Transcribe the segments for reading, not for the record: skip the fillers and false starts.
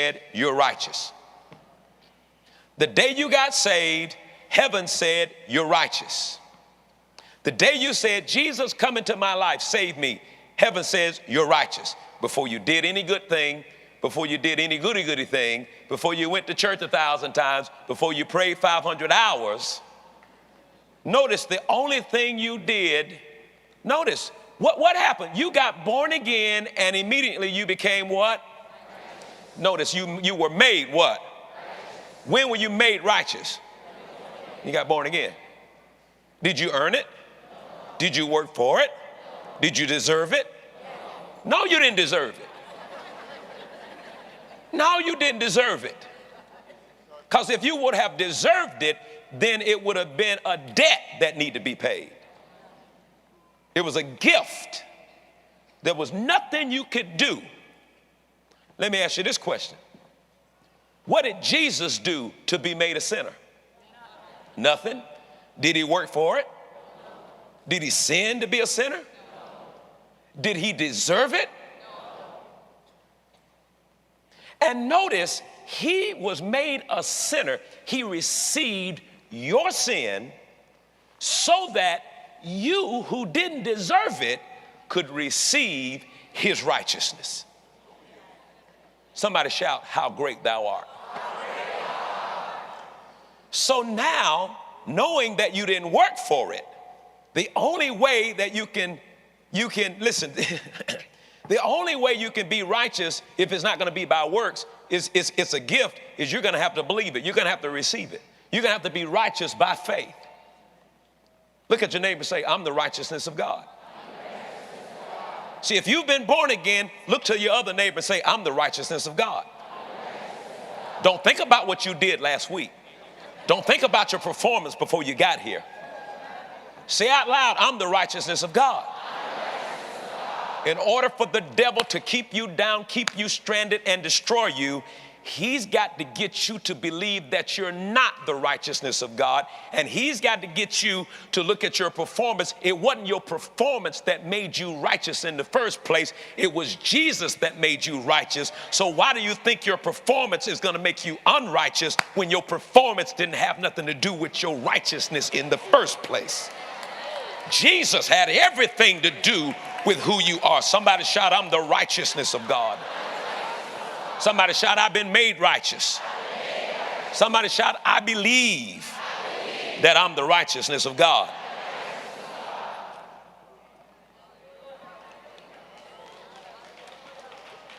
said, you're righteous. The day you got saved, heaven said, you're righteous. The day you said, Jesus, come into my life, save me, heaven says, you're righteous. Before you did any good thing, before you did any goody thing, before you went to church 1,000 times, before you prayed 500 hours, notice the only thing you did, notice, what happened? You got born again and immediately you became what? Notice you were made what? When were you made righteous? You got born again. Did you earn it? Did you work for it? Did you deserve it? No, you didn't deserve it. No, you didn't deserve it. Because if you would have deserved it, then it would have been a debt that needed to be paid. It was a gift. There was nothing you could do. Let me ask you this question. What did Jesus do to be made a sinner? Nothing. Did he work for it? Did he sin to be a sinner? Did he deserve it? And notice, he was made a sinner. He received your sin so that you who didn't deserve it could receive his righteousness. Somebody shout, how great thou art. So now, knowing that you didn't work for it, the only way that you can listen, the only way you can be righteous if it's not going to be by works is it's a gift, is you're going to have to believe it. You're going to have to receive it. You're going to have to be righteous by faith. Look at your neighbor and say, I'm the righteousness of God. See, if you've been born again, look to your other neighbor and say, I'm the righteousness of God. Don't think about what you did last week. Don't think about your performance before you got here. Say out loud, I'm the righteousness of God. In order for the devil to keep you down, keep you stranded, and destroy you, he's got to get you to believe that you're not the righteousness of God. And he's got to get you to look at your performance. It wasn't your performance that made you righteous in the first place. It was Jesus that made you righteous. So why do you think your performance is going to make you unrighteous when your performance didn't have nothing to do with your righteousness in the first place? Jesus had everything to do with who you are. Somebody shout, I'm the righteousness of God. Somebody shout, I've been made righteous. Somebody shout, I believe that I'm the righteousness of God.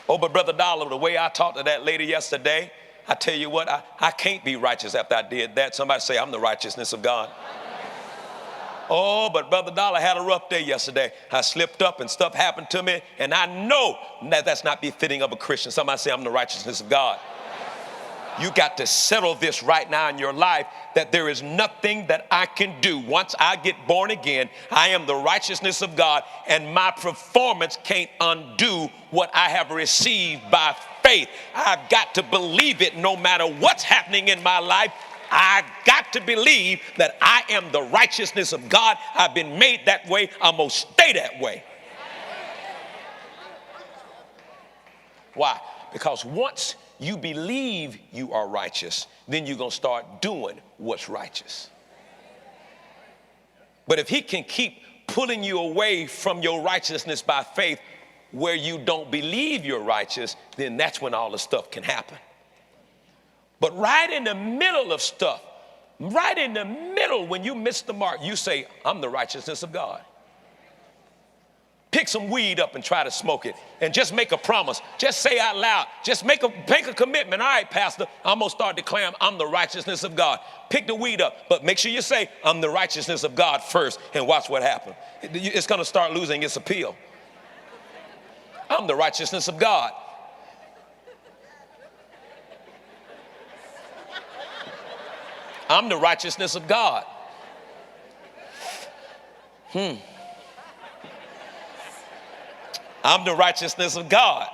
Oh, but Brother Dollar, the way I talked to that lady yesterday, I tell you what, I can't be righteous after I did that. Somebody say, I'm the righteousness of God. Oh, but Brother Dollar had a rough day yesterday. I slipped up and stuff happened to me, and I know that that's not befitting of a Christian. Somebody say, I'm the righteousness of God. You got to settle this right now in your life, that there is nothing that I can do. Once I get born again, I am the righteousness of God, and my performance can't undo what I have received by faith. I've got to believe it no matter what's happening in my life. I got to believe that I am the righteousness of God. I've been made that way. I'm going to stay that way. Why? Because once you believe you are righteous, then you're going to start doing what's righteous. But if he can keep pulling you away from your righteousness by faith where you don't believe you're righteous, then that's when all the stuff can happen. But right in the middle of stuff, right in the middle, when you miss the mark, you say, I'm the righteousness of God. Pick some weed up and try to smoke it, and just make a promise. Just say out loud. Just make a commitment. All right, Pastor, I'm going to start declaring I'm the righteousness of God. Pick the weed up, but make sure you say I'm the righteousness of God first, and watch what happens. It's going to start losing its appeal. I'm the righteousness of God. I'm the righteousness of God. I'm the righteousness of God.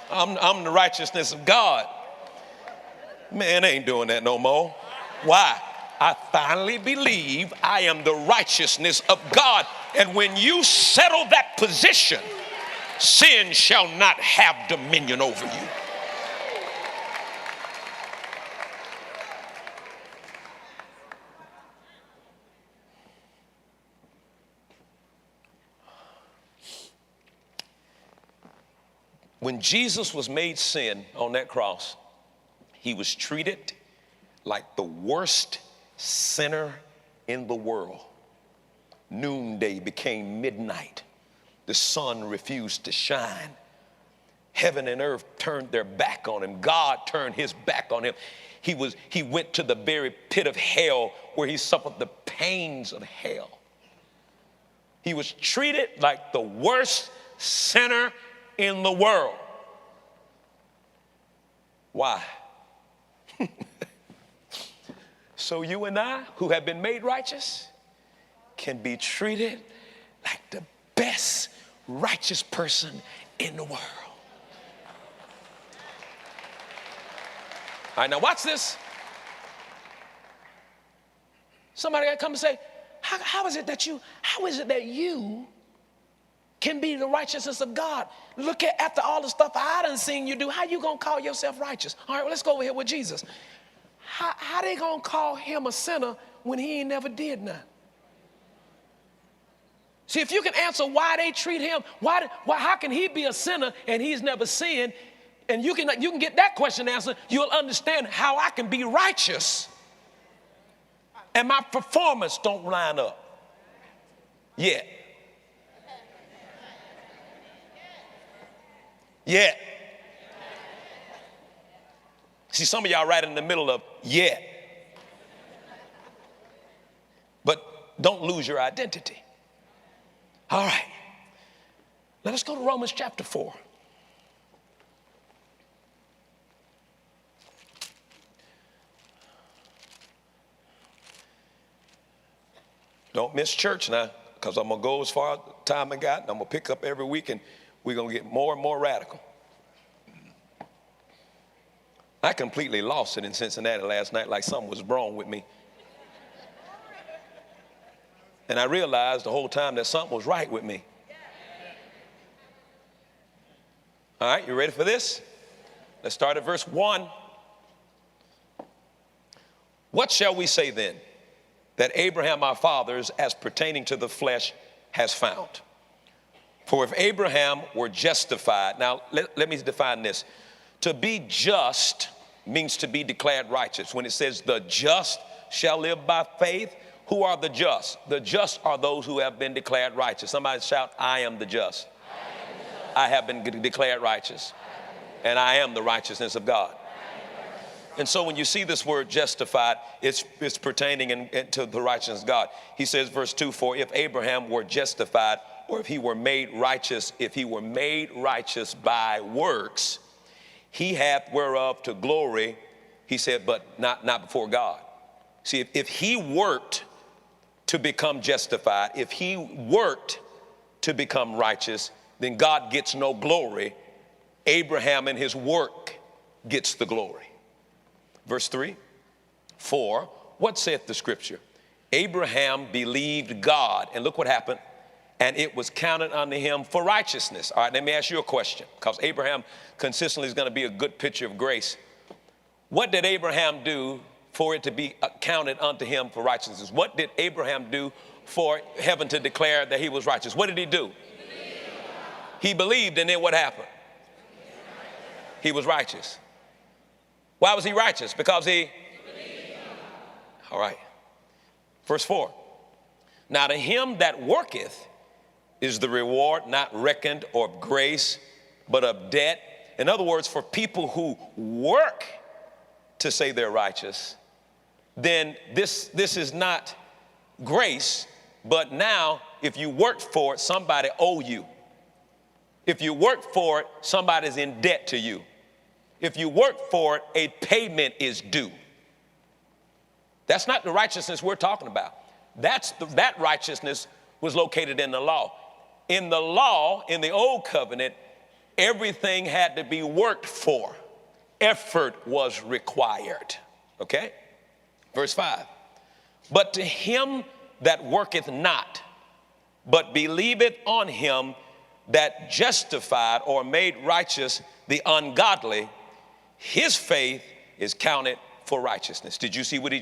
I'm the righteousness of God. Man, I ain't doing that no more. Why? I finally believe I am the righteousness of God. And when you settle that position, sin shall not have dominion over you. When Jesus was made sin on that cross, he was treated like the worst sinner in the world. Noonday became midnight. The sun refused to shine. Heaven and earth turned their back on him. God turned his back on him. He went to the very pit of hell where he suffered the pains of hell. He was treated like the worst sinner in the world. Why? So you and I, who have been made righteous, can be treated like the best righteous person in the world. All right, now watch this. Somebody got to come and say, how is it that you can be the righteousness of God? Look at, after all the stuff I done seen you do, how you gonna call yourself righteous? All right, well, let's go over here with Jesus. How they gonna call him a sinner when he ain't never did nothing? See, if you can answer why they treat him, how can he be a sinner and he's never sinned, and you can get that question answered, you'll understand how I can be righteous and my performance don't line up yet. Yet. See, some of y'all right in the middle of yet. But don't lose your identity. All right. Let us go to Romans chapter 4. Don't miss church now, because I'm going to go as far as time I got, and I'm going to pick up every week, and we're going to get more and more radical. I completely lost it in Cincinnati last night, like something was wrong with me. And I realized the whole time that something was right with me. All right, you ready for this? Let's start at verse 1. What shall we say then that Abraham our fathers, as pertaining to the flesh, has found? For if Abraham were justified, now let me define this. To be just means to be declared righteous. When it says the just shall live by faith, who are the just? The just are those who have been declared righteous. Somebody shout, I am the just. I have been declared righteous, and I am the righteousness of God. And so when you see this word justified, it's pertaining to the righteousness of God. He says, verse 2, for if Abraham were justified, or if he were made righteous by works, he hath whereof to glory, he said, but not before God. See, if he worked to become justified, if he worked to become righteous, then God gets no glory. Abraham and his work gets the glory. Verse 3, for what saith the scripture? Abraham believed God, and look what happened. And it was counted unto him for righteousness. All right, let me ask you a question, because Abraham consistently is going to be a good picture of grace. What did Abraham do for it to be counted unto him for righteousness? What did Abraham do for heaven to declare that he was righteous? What did he do? He believed, and then what happened? He was righteous. Why was he righteous? Because he believed. All right. Verse 4. Now to him that worketh is the reward not reckoned of grace, but of debt. In other words, for people who work to say they're righteous, then this is not grace, but now if you work for it, somebody owe you. If you work for it, somebody's in debt to you. If you work for it, a payment is due. That's not the righteousness we're talking about. That righteousness was located in the law. In the law, in the old covenant, everything had to be worked for. Effort was required. Okay? Verse 5. But to him that worketh not, but believeth on him that justified or made righteous the ungodly, his faith is counted for righteousness. Did you see what he